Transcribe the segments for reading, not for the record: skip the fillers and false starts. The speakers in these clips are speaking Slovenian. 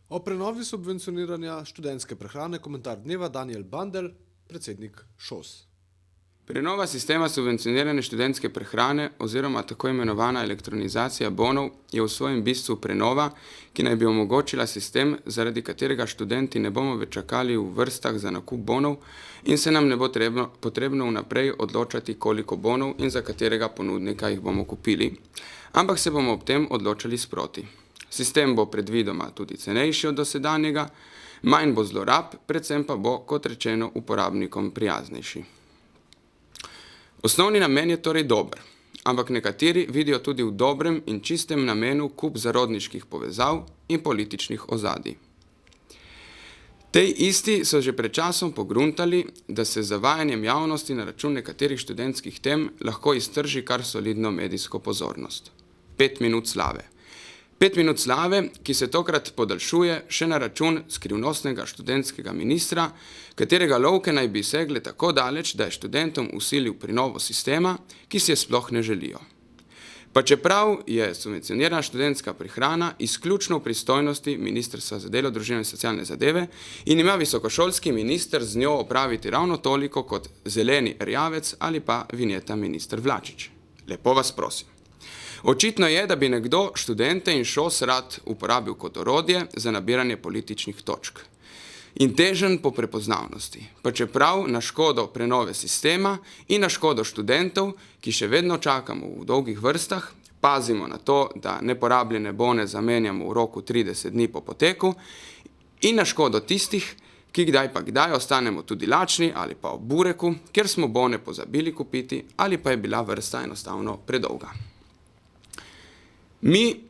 O prenovi subvencioniranja študentske prehrane komentar dneva Danijel Bandelj, predsednik ŠOS. Prenova sistema subvencionirane študentske prehrane oziroma tako imenovana elektronizacija bonov je v svojem bistvu prenova, ki naj bi omogočila sistem, zaradi katerega študenti ne bomo več čakali v vrstah za nakup bonov in se nam ne bo potrebno vnaprej odločati, koliko bonov in za katerega ponudnika jih bomo kupili, ampak se bomo ob tem odločali sproti. Sistem bo predvidoma tudi cenejši od dosedanjega, manj bo zlorab, predvsem pa bo, kot rečeno, uporabnikom prijaznejši. Osnovni namen je torej dober, ampak nekateri vidijo tudi v dobrem in čistem namenu kup zarodniških povezav in političnih ozadij. Tej isti so že pred časom pogruntali, da se z zavajanjem javnosti na račun nekaterih študentskih tem lahko iztrži kar solidno medijsko pozornost. 5 minut slave. 5 minut slave, ki se tokrat podaljšuje še na račun skrivnostnega študentskega ministra, katerega lovke naj bi segle tako daleč, da je študentom vsilil prenovo sistema, ki si je sploh ne želijo. Pa čeprav je subvencionirana študentska prehrana izključno v pristojnosti Ministrstva za delo, družino in socialne zadeve in ima visokošolski minister z njo opraviti ravno toliko kot zeleni rjavec ali pa vinjeta minister Vlačič. Lepo vas prosim. Očitno je, da bi nekdo študente in ŠOS rad uporabil kot orodje za nabiranje političnih točk. In težen po prepoznavnosti, pa čeprav na škodo prenove sistema in na škodo študentov, ki še vedno čakamo v dolgih vrstah, pazimo na to, da neporabljene bone zamenjamo v roku 30 dni po poteku in na škodo tistih, ki kdaj pa kdaj ostanemo tudi lačni ali pa ob bureku, ker smo bone pozabili kupiti ali pa je bila vrsta enostavno predolga. Mi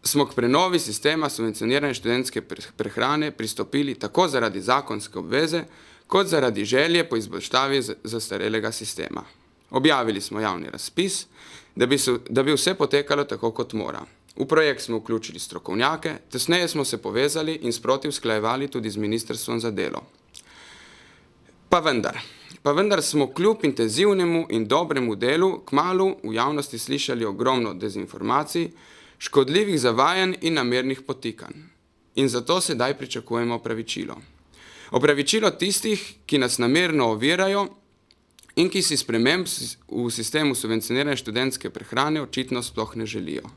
smo k prenovi sistema subvencionirane študentske prehrane pristopili tako zaradi zakonske obveze, kot zaradi želje po izboljšavi zastarelega sistema. Objavili smo javni razpis, da bi vse potekalo tako, kot mora. V projekt smo vključili strokovnjake, tesneje smo se povezali in sproti usklajevali tudi z Ministrstvom za delo. Pa vendar smo kljub intenzivnemu in dobremu delu kmalu v javnosti slišali ogromno dezinformacij, škodljivih zavajanj in namernih podtikanj. In zato sedaj pričakujemo opravičilo. Opravičilo tistih, ki nas namerno ovirajo in ki si sprememb v sistemu subvencionirane študentske prehrane očitno sploh ne želijo.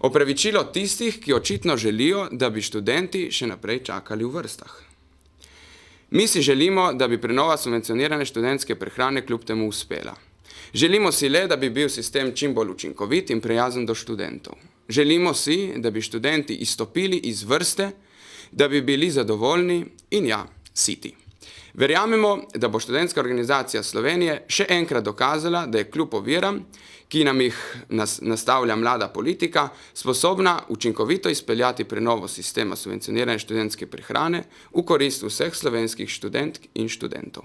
Opravičilo tistih, ki očitno želijo, da bi študenti še naprej čakali v vrstah. Mi si želimo, da bi prenova subvencionirane študentske prehrane kljub temu uspela. Želimo si le, da bi bil sistem čim bolj učinkovit in prijazen do študentov. Želimo si, da bi študenti izstopili iz vrste, da bi bili zadovoljni in siti. Verjamemo, da bo Študentska organizacija Slovenije še enkrat dokazala, da je kljub oviram, ki nam jih nastavlja mlada politika, sposobna učinkovito izpeljati prenovo sistema subvencionirane študentske prehrane v korist vseh slovenskih študentk in študentov.